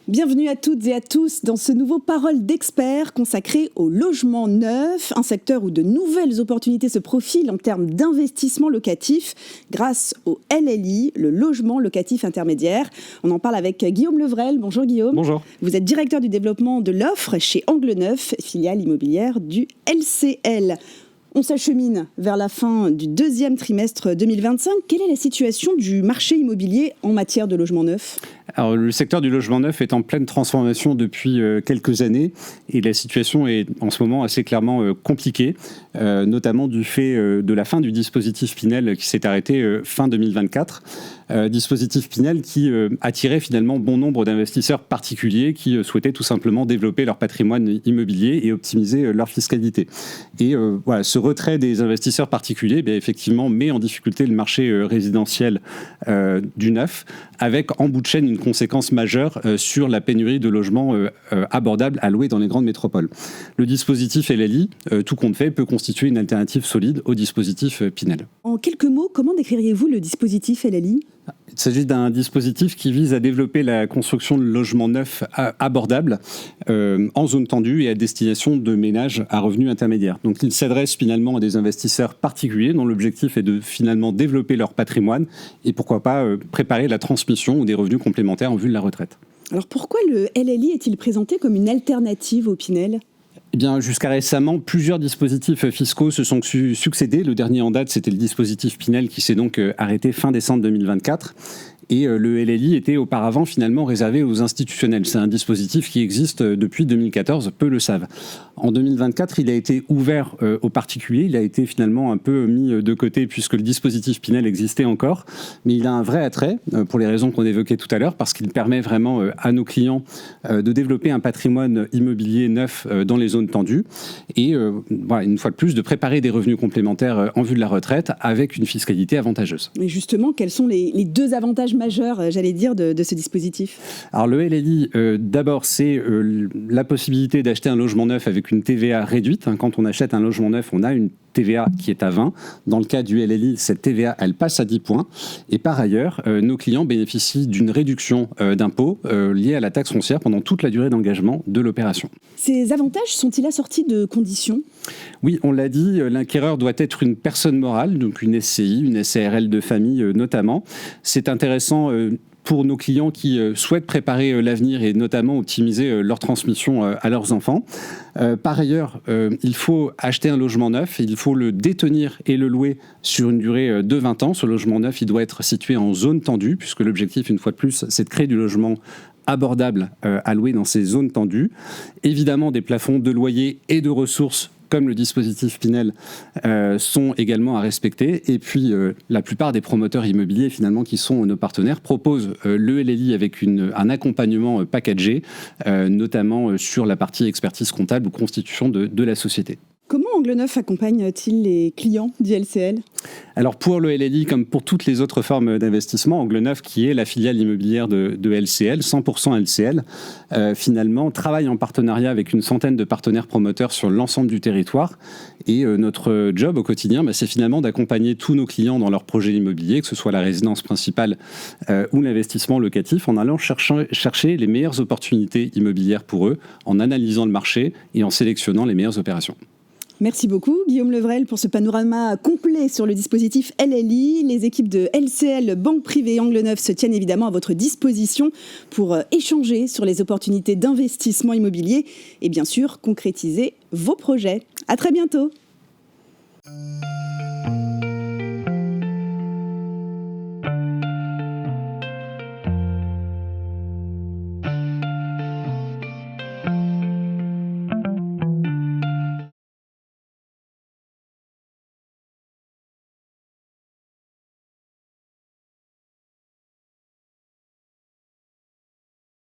Bienvenue à toutes et à tous dans ce nouveau Parole d'experts consacré au logement neuf, un secteur où de nouvelles opportunités se profilent en termes d'investissement locatif grâce au LLI, le logement locatif intermédiaire. On en parle avec Guillaume Levrel. Bonjour Guillaume. Bonjour. Vous êtes directeur du développement de l'offre chez Angle Neuf, filiale immobilière du LCL. On s'achemine vers la fin du deuxième trimestre 2025. Quelle est la situation du marché immobilier en matière de logement neuf ? Alors, le secteur du logement neuf est en pleine transformation depuis quelques années et la situation est en ce moment assez clairement compliquée, notamment du fait de la fin du dispositif Pinel qui s'est arrêté fin 2024. Dispositif Pinel qui attirait finalement bon nombre d'investisseurs particuliers qui souhaitaient tout simplement développer leur patrimoine immobilier et optimiser leur fiscalité. Et voilà, ce retrait des investisseurs particuliers, effectivement, met en difficulté le marché résidentiel du neuf, avec en bout de chaîne une conséquence majeure sur la pénurie de logements abordables à louer dans les grandes métropoles. Le dispositif LLI, tout compte fait, peut constituer une alternative solide au dispositif Pinel. En quelques mots, comment décririez-vous le dispositif LLI ? Il s'agit d'un dispositif qui vise à développer la construction de logements neufs abordables en zone tendue et à destination de ménages à revenus intermédiaires. Donc il s'adresse finalement à des investisseurs particuliers dont l'objectif est de finalement développer leur patrimoine et pourquoi pas préparer la transmission ou des revenus complémentaires en vue de la retraite. Alors pourquoi le LLI est-il présenté comme une alternative au Pinel ? Eh bien, jusqu'à récemment, plusieurs dispositifs fiscaux se sont succédés. Le dernier en date, c'était le dispositif Pinel qui s'est donc arrêté fin décembre 2024. Et le LLI était auparavant finalement réservé aux institutionnels. C'est un dispositif qui existe depuis 2014, peu le savent. En 2024, il a été ouvert aux particuliers. Il a été finalement un peu mis de côté puisque le dispositif Pinel existait encore. Mais il a un vrai attrait, pour les raisons qu'on évoquait tout à l'heure, parce qu'il permet vraiment à nos clients de développer un patrimoine immobilier neuf dans les zones tendues. Et voilà, une fois de plus, de préparer des revenus complémentaires en vue de la retraite avec une fiscalité avantageuse. Et justement, quels sont les deux avantages majeur, j'allais dire, de ce dispositif ? Alors le LLI, d'abord, c'est la possibilité d'acheter un logement neuf avec une TVA réduite. Quand on achète un logement neuf, on a une TVA qui est à 20. Dans le cas du LLI, cette TVA, elle passe à 10 points. Et par ailleurs, nos clients bénéficient d'une réduction d'impôt liée à la taxe foncière pendant toute la durée d'engagement de l'opération. Ces avantages sont-ils assortis de conditions ? Oui, on l'a dit, l'acquéreur doit être une personne morale, donc une SCI, une SARL de famille notamment. C'est intéressant pour nos clients qui souhaitent préparer l'avenir et notamment optimiser leur transmission à leurs enfants. Par ailleurs, il faut acheter un logement neuf, il faut le détenir et le louer sur une durée de 20 ans. Ce logement neuf, il doit être situé en zone tendue, puisque l'objectif, une fois de plus, c'est de créer du logement abordable à louer dans ces zones tendues. Évidemment, des plafonds de loyer et de ressources comme le dispositif Pinel, sont également à respecter. Et puis, la plupart des promoteurs immobiliers, finalement, qui sont nos partenaires, proposent le LLI avec un accompagnement packagé, notamment sur la partie expertise comptable ou constitution de la société. Comment Angle Neuf accompagne-t-il les clients du LCL ? Alors pour le LLI, comme pour toutes les autres formes d'investissement, Angle Neuf, qui est la filiale immobilière de LCL, 100% LCL, finalement travaille en partenariat avec une centaine de partenaires promoteurs sur l'ensemble du territoire. Et notre job au quotidien, c'est finalement d'accompagner tous nos clients dans leurs projets immobiliers, que ce soit la résidence principale ou l'investissement locatif, en allant chercher les meilleures opportunités immobilières pour eux, en analysant le marché et en sélectionnant les meilleures opérations. Merci beaucoup Guillaume Levrel pour ce panorama complet sur le dispositif LLI. Les équipes de LCL, Banque Privée et Angle Neuf se tiennent évidemment à votre disposition pour échanger sur les opportunités d'investissement immobilier et bien sûr concrétiser vos projets. À très bientôt.